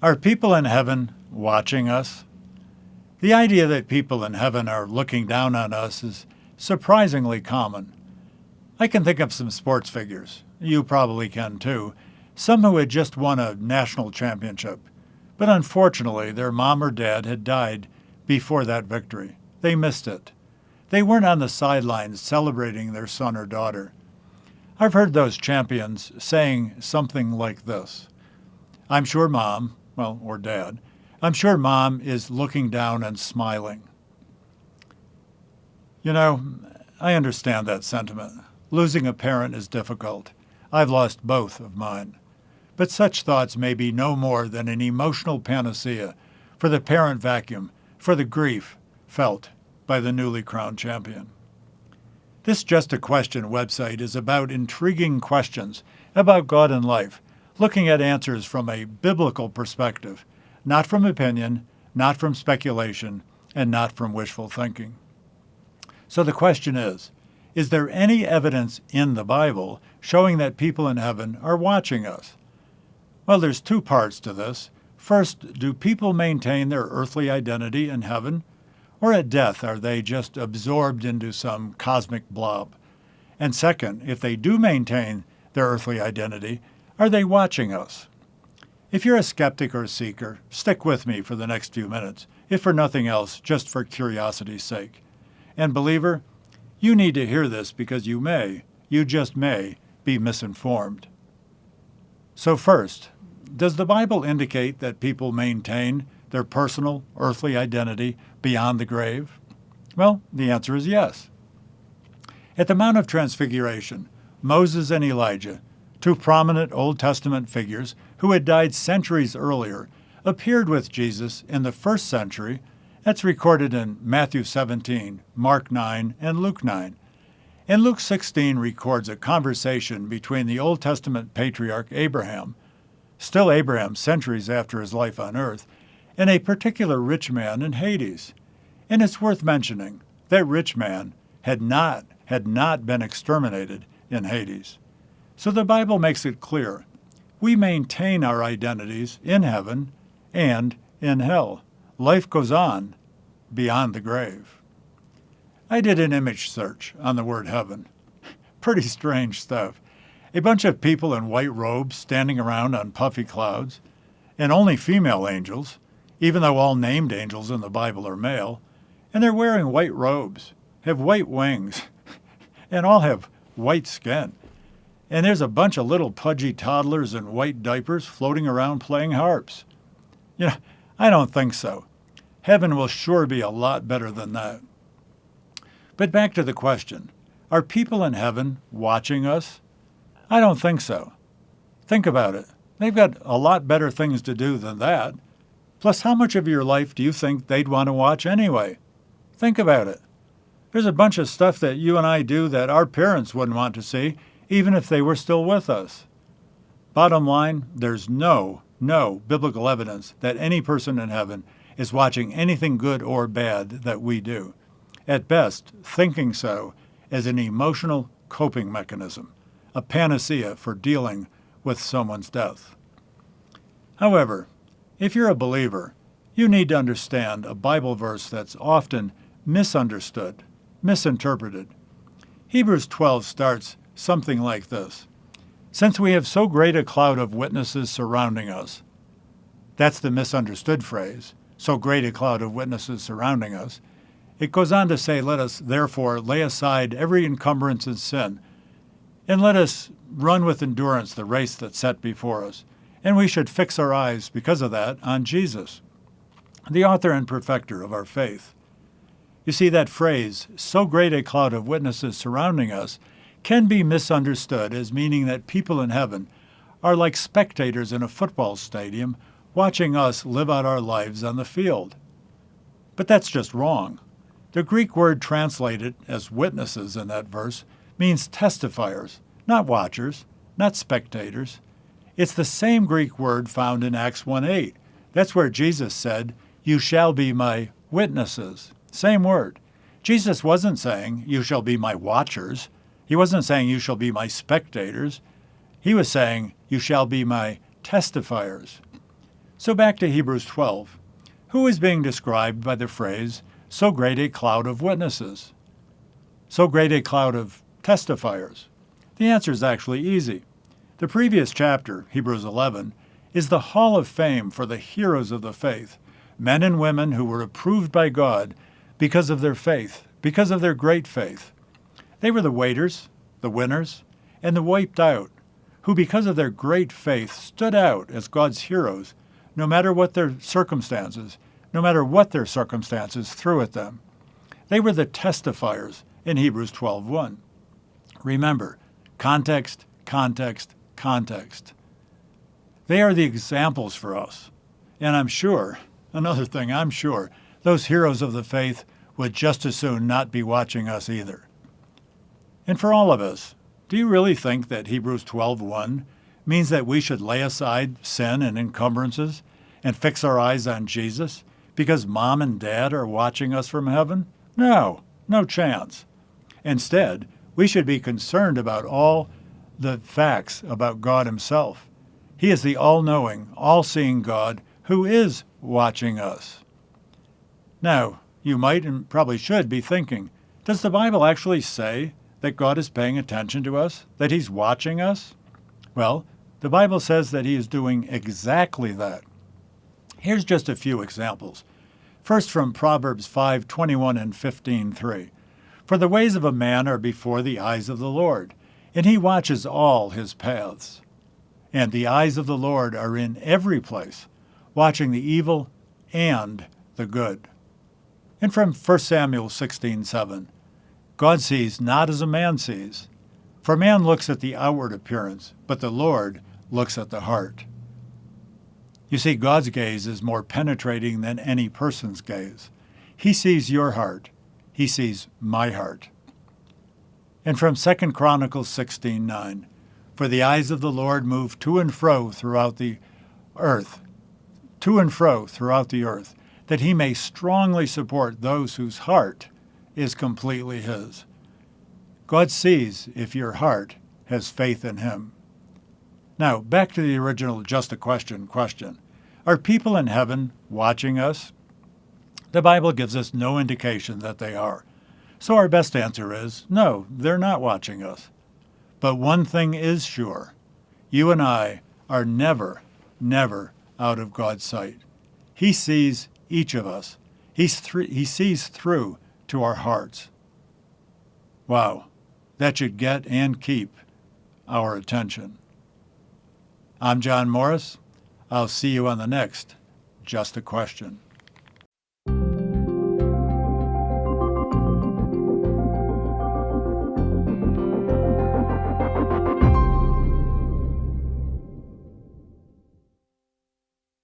Are people in heaven watching us? The idea that people in heaven are looking down on us is surprisingly common. I can think of some sports figures, you probably can too, some who had just won a national championship, but unfortunately their mom or dad had died before that victory. They missed it. They weren't on the sidelines celebrating their son or daughter. I've heard those champions saying something like this: I'm sure mom, or dad, I'm sure mom is looking down and smiling. You know, I understand that sentiment. Losing a parent is difficult. I've lost both of mine. But such thoughts may be no more than an emotional panacea for the parent vacuum, for the grief felt by the newly crowned champion. This Just a Question website is about intriguing questions about God and life, looking at answers from a biblical perspective, not from opinion, not from speculation, and not from wishful thinking. So the question is there any evidence in the Bible showing that people in heaven are watching us? Well, there's two parts to this. First, do people maintain their earthly identity in heaven? Or at death, are they just absorbed into some cosmic blob? And second, if they do maintain their earthly identity, are they watching us? If you're a skeptic or a seeker, stick with me for the next few minutes, if for nothing else, just for curiosity's sake. And believer, you need to hear this because you just may, be misinformed. So first, does the Bible indicate that people maintain their personal earthly identity beyond the grave? Well, the answer is yes. At the Mount of Transfiguration, Moses and Elijah, two prominent Old Testament figures who had died centuries earlier, appeared with Jesus in the first century. That's recorded in Matthew 17, Mark 9, and Luke 9. And Luke 16 records a conversation between the Old Testament patriarch Abraham, still Abraham centuries after his life on earth, and a particular rich man in Hades. And it's worth mentioning that rich man had not been exterminated in Hades. So the Bible makes it clear we maintain our identities in heaven and in hell. Life goes on beyond the grave. I did an image search on the word heaven. Pretty strange stuff. A bunch of people in white robes standing around on puffy clouds, and only female angels, even though all named angels in the Bible are male, and they're wearing white robes, have white wings, and all have white skin. And there's a bunch of little pudgy toddlers in white diapers floating around playing harps. I don't think so. Heaven will sure be a lot better than that. But back to the question, are people in heaven watching us? I don't think so. Think about it. They've got a lot better things to do than that. Plus, how much of your life do you think they'd want to watch anyway? Think about it. There's a bunch of stuff that you and I do that our parents wouldn't want to see, even if they were still with us. Bottom line, there's no biblical evidence that any person in heaven is watching anything good or bad that we do. At best, thinking so is an emotional coping mechanism, a panacea for dealing with someone's death. However, if you're a believer, you need to understand a Bible verse that's often misunderstood, misinterpreted. Hebrews 12 starts something like this: since we have so great a cloud of witnesses surrounding us. That's the misunderstood phrase, so great a cloud of witnesses surrounding us. It goes on to say, let us therefore lay aside every encumbrance and sin, and let us run with endurance the race that's set before us. And we should fix our eyes, because of that, on Jesus, the author and perfecter of our faith. You see, that phrase, so great a cloud of witnesses surrounding us, can be misunderstood as meaning that people in heaven are like spectators in a football stadium watching us live out our lives on the field. But that's just wrong. The Greek word translated as witnesses in that verse means testifiers, not watchers, not spectators. It's the same Greek word found in Acts 1:8. That's where Jesus said, "You shall be my witnesses." Same word. Jesus wasn't saying, "You shall be my watchers." He wasn't saying, "You shall be my spectators." He was saying, "You shall be my testifiers." So back to Hebrews 12. Who is being described by the phrase, so great a cloud of witnesses? So great a cloud of testifiers? The answer is actually easy. The previous chapter, Hebrews 11, is the hall of fame for the heroes of the faith, men and women who were approved by God because of their faith, because of their great faith. They were the waiters, the winners, and the wiped out, who because of their great faith stood out as God's heroes, no matter what their circumstances threw at them. They were the testifiers in Hebrews 12:1. Remember, context, context, context. They are the examples for us. And I'm sure, those heroes of the faith would just as soon not be watching us either. And for all of us, do you really think that Hebrews 12:1 means that we should lay aside sin and encumbrances and fix our eyes on Jesus because mom and dad are watching us from heaven? No chance. Instead, we should be concerned about all the facts about God himself. He is the all-knowing, all-seeing God who is watching us. Now, you might and probably should be thinking, does the Bible actually say that God is paying attention to us, that he's watching us? Well, the Bible says that he is doing exactly that. Here's just a few examples. First from Proverbs 5:21 and 15:3. For the ways of a man are before the eyes of the Lord, and he watches all his paths. And the eyes of the Lord are in every place, watching the evil and the good. And from 1 Samuel 16:7. God sees not as a man sees. For man looks at the outward appearance, but the Lord looks at the heart. You see, God's gaze is more penetrating than any person's gaze. He sees your heart. He sees my heart. And from 2 Chronicles 16:9, for the eyes of the Lord move to and fro throughout the earth, that he may strongly support those whose heart is completely his. God sees if your heart has faith in him. Now, back to the original just a question. Are people in heaven watching us? The Bible gives us no indication that they are. So our best answer is, no, they're not watching us. But one thing is sure. You and I are never out of God's sight. He sees each of us. He sees through to our hearts. Wow, that should get and keep our attention. I'm John Morris. I'll see you on the next Just a Question.